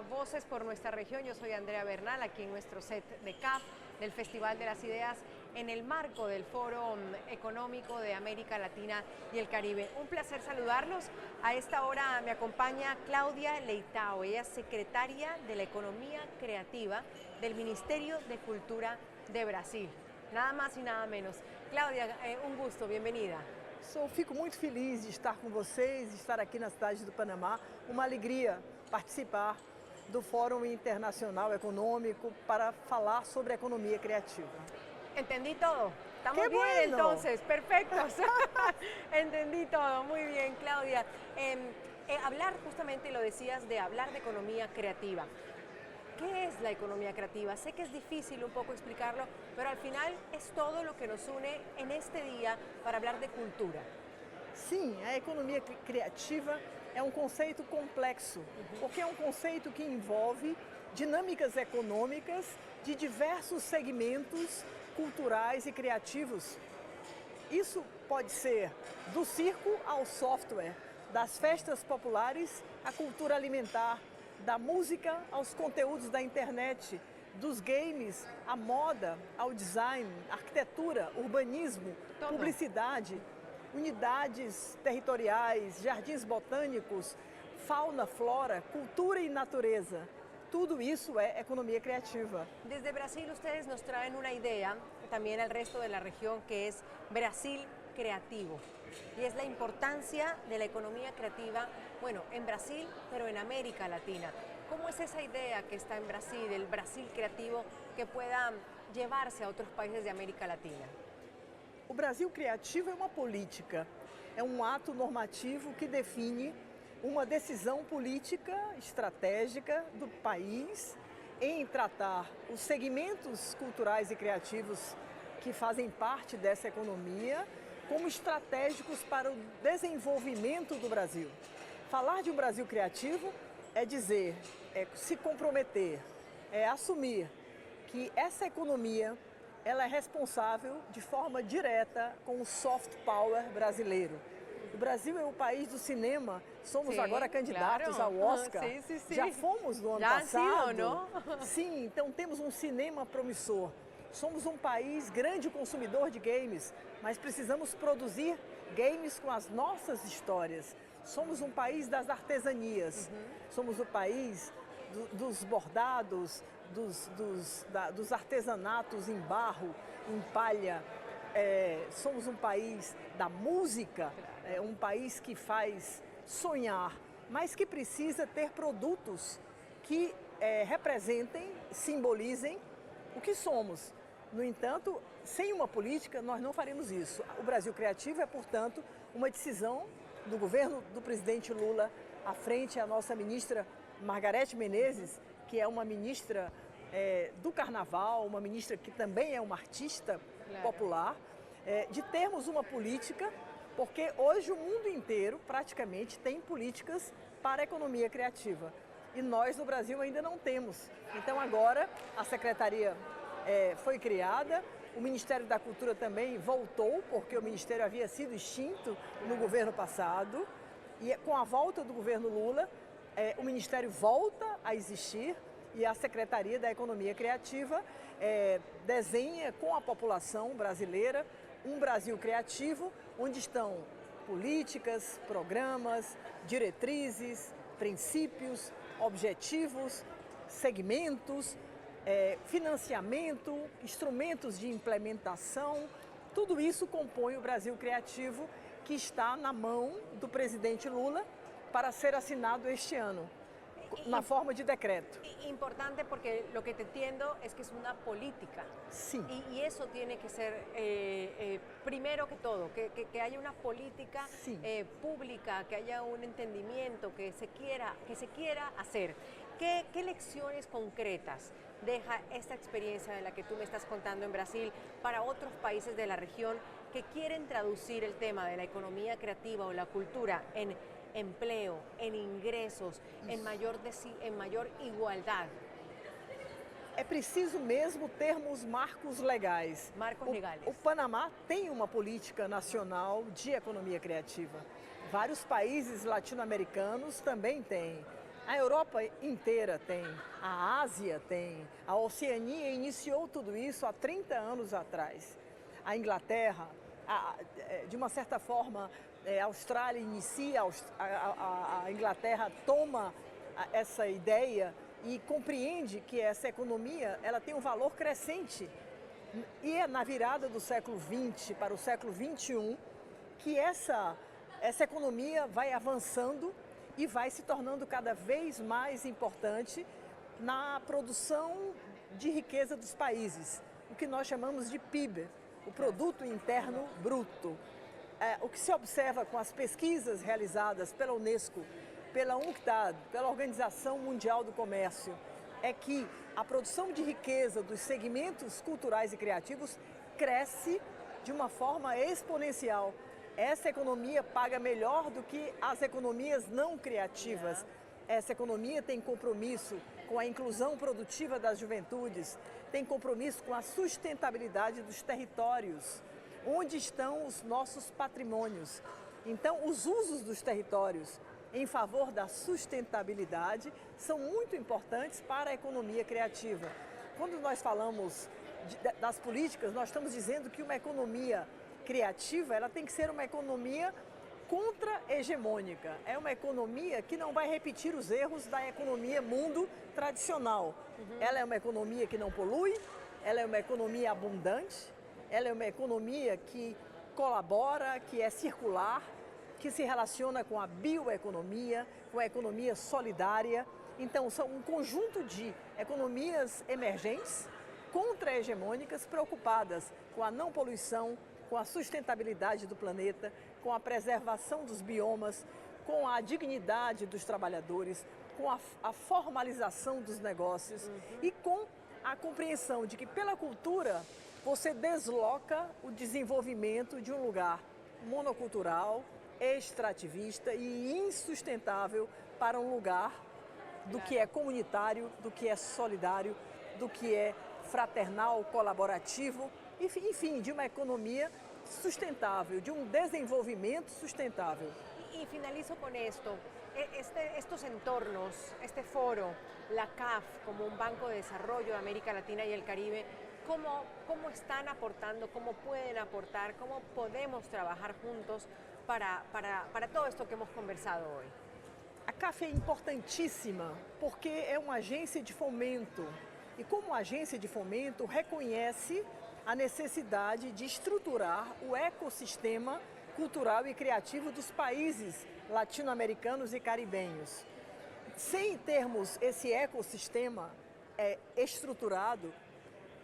a Voces por Nuestra Región. Yo soy Andrea Bernal, aquí en nuestro set de CAF, del Festival de las Ideas, en el marco del Foro Económico de América Latina y el Caribe. Un placer saludarlos. A esta hora me acompaña Claudia Leitão, ella es secretaria de la Economía Creativa del Ministerio de Cultura de Brasil. Nada más y nada menos. Cláudia, um gusto, bem-vinda. Fico muito feliz de estar com vocês, de estar aqui na cidade do Panamá. Uma alegria participar do Fórum Internacional Econômico para falar sobre economia criativa. Entendí todo. Estamos ¡Qué bien, bueno! entonces, perfectos. Entendí todo, muy bien, Claudia. Hablar, justamente lo decías, de hablar de economía creativa. ¿Qué es la economía creativa? Sé que es difícil un poco explicarlo, pero al final es todo lo que nos une en este día para hablar de cultura. Sim, a economia criativa é um conceito complexo, porque é um conceito que envolve dinâmicas econômicas de diversos segmentos culturais e criativos. Isso pode ser do circo ao software, das festas populares à cultura alimentar, da música aos conteúdos da internet, dos games à moda, ao design, arquitetura, urbanismo, publicidade, unidades territoriais, jardins botânicos, fauna, flora, cultura e natureza. Tudo isso é economia creativa. Desde Brasil ustedes nos traen una idea, también al resto de la región, que es Brasil creativo. Y es la importancia de la economía creativa, bueno, en Brasil, pero en América Latina. ¿Cómo es esa idea que está en Brasil, el Brasil creativo, que pueda llevarse a otros países de América Latina? O Brasil criativo é uma política, é um ato normativo que define uma decisão política estratégica do país em tratar os segmentos culturais e criativos que fazem parte dessa economia como estratégicos para o desenvolvimento do Brasil. Falar de um Brasil criativo é dizer, é se comprometer, é assumir que essa economia ela é responsável de forma direta com o soft power brasileiro. O Brasil é o país do cinema, somos agora candidatos ao Oscar. Sim. Já fomos no ano passado. Sim, então temos um cinema promissor. Somos um país grande consumidor de games, mas precisamos produzir games com as nossas histórias. Somos um país das artesanias, somos o país dos bordados, dos artesanatos em barro, em palha. Somos um país da música, um país que faz sonhar, mas que precisa ter produtos que representem, simbolizem o que somos. No entanto, sem uma política, nós não faremos isso. O Brasil Criativo é, portanto, uma decisão do governo do presidente Lula à frente à nossa ministra Margareth Menezes, que é uma ministra do carnaval, uma ministra que também é uma artista popular, de termos uma política, porque hoje o mundo inteiro praticamente tem políticas para a economia criativa. E nós no Brasil ainda não temos. Então agora a Secretaria foi criada, o Ministério da Cultura também voltou, porque o Ministério havia sido extinto no governo passado. E com a volta do governo Lula, o Ministério volta a existir e a Secretaria da Economia Criativa desenha com a população brasileira um Brasil criativo, onde estão políticas, programas, diretrizes, princípios, objetivos, segmentos, financiamento, instrumentos de implementação. Tudo isso compõe o Brasil Criativo, que está na mão do presidente Lula para ser assinado este ano, na forma de decreto. Importante porque lo que te entiendo es que es una política. Sí. Y eso tiene que ser, primero que todo, que haya una política pública, que haya un entendimiento, que se quiera hacer. ¿Qué lecciones concretas deja esta experiencia de la que tú me estás contando en Brasil para otros países de la región que quieren traducir el tema de la economía creativa o la cultura en empleo, en ingressos, em maior igualdade? É preciso mesmo termos marcos legais. Marcos legais. O Panamá tem uma política nacional de economia criativa. Vários países latino-americanos também têm. A Europa inteira tem, a Ásia tem, a Oceania iniciou tudo isso há 30 anos atrás. A Inglaterra, de uma certa forma, a Austrália inicia, a Inglaterra toma essa ideia e compreende que essa economia ela tem um valor crescente. E é na virada do século XX para o século XXI que essa economia vai avançando e vai se tornando cada vez mais importante na produção de riqueza dos países, o que nós chamamos de PIB, o Produto Interno Bruto. O que se observa com as pesquisas realizadas pela Unesco, pela UNCTAD, pela Organização Mundial do Comércio, é que a produção de riqueza dos segmentos culturais e criativos cresce de uma forma exponencial. Essa economia paga melhor do que as economias não criativas. Essa economia tem compromisso com a inclusão produtiva das juventudes, tem compromisso com a sustentabilidade dos territórios, onde estão os nossos patrimônios. Então, os usos dos territórios em favor da sustentabilidade são muito importantes para a economia criativa. Quando nós falamos das políticas, nós estamos dizendo que uma economia criativa ela tem que ser uma economia contra-hegemônica. É uma economia que não vai repetir os erros da economia mundo tradicional. Ela é uma economia que não polui, ela é uma economia abundante, ela é uma economia que colabora, que é circular, que se relaciona com a bioeconomia, com a economia solidária. Então, são um conjunto de economias emergentes, contra-hegemônicas, preocupadas com a não poluição, com a sustentabilidade do planeta, com a preservação dos biomas, com a dignidade dos trabalhadores, com a formalização dos negócios e com a compreensão de que pela cultura você desloca o desenvolvimento de um lugar monocultural, extrativista e insustentável para um lugar do que é comunitário, do que é solidário, do que é fraternal, colaborativo, enfim, de uma economia sustentável, de um desenvolvimento sustentável. Y finalizo con esto. Estos entornos, este foro, la CAF como un banco de desarrollo de América Latina y el Caribe, ¿cómo están aportando, cómo pueden aportar, cómo podemos trabajar juntos para todo esto que hemos conversado hoy? A CAF é importantíssima porque é uma agência de fomento e como agência de fomento reconhece a necessidade de estruturar o ecossistema cultural e criativo dos países latino-americanos e caribenhos. Sem termos esse ecossistema estruturado,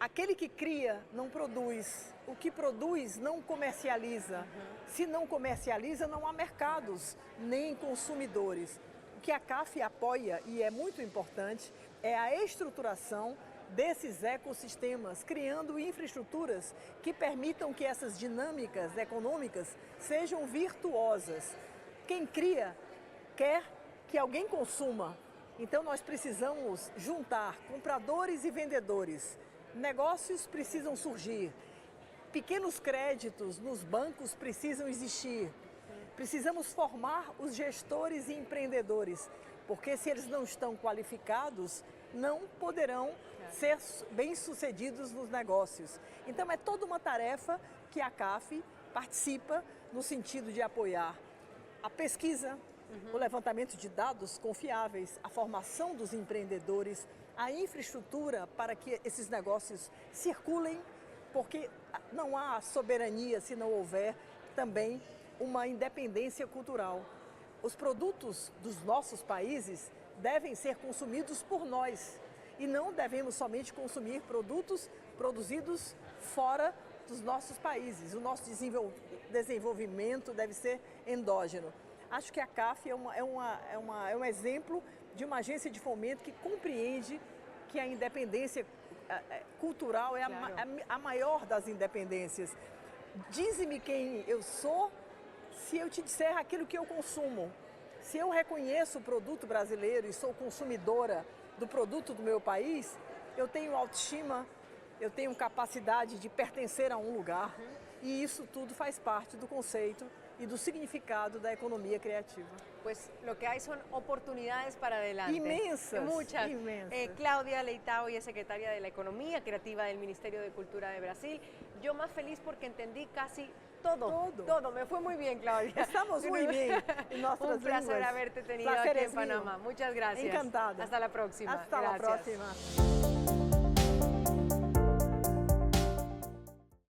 aquele que cria não produz, o que produz não comercializa. Se não comercializa, não há mercados, nem consumidores. O que a CAF apoia, e é muito importante, é a estruturação desses ecossistemas, criando infraestruturas que permitam que essas dinâmicas econômicas sejam virtuosas. Quem cria quer que alguém consuma. Então nós precisamos juntar compradores e vendedores. Negócios precisam surgir. Pequenos créditos nos bancos precisam existir. Precisamos formar os gestores e empreendedores, porque se eles não estão qualificados, não poderão ser bem-sucedidos nos negócios. Então é toda uma tarefa que a CAF participa no sentido de apoiar a pesquisa, o levantamento de dados confiáveis, a formação dos empreendedores, a infraestrutura para que esses negócios circulem, porque não há soberania se não houver também uma independência cultural. Os produtos dos nossos países devem ser consumidos por nós e não devemos somente consumir produtos produzidos fora dos nossos países. O nosso desenvolvimento deve ser endógeno. Acho que a CAF é um exemplo de uma agência de fomento que compreende que a independência cultural é a maior das independências. Dize-me quem eu sou se eu te disser aquilo que eu consumo. Se eu reconheço o produto brasileiro e sou consumidora do produto do meu país, eu tenho autoestima, eu tenho capacidade de pertencer a um lugar e isso tudo faz parte do conceito e do significado da economia criativa. Pues lo que hay son oportunidades para adelante. Inmensas, muchas. inmensas. Claudia Leitao, y es secretaria de la Economía Creativa del Ministerio de Cultura de Brasil. Yo más feliz porque entendí casi todo. Me fue muy bien, Claudia. Estamos muy bien en nuestras Un placer lenguas. haberte tenido Placer aquí en es mío. Panamá. Muchas gracias. Encantada. Hasta la próxima. Hasta Gracias. la próxima.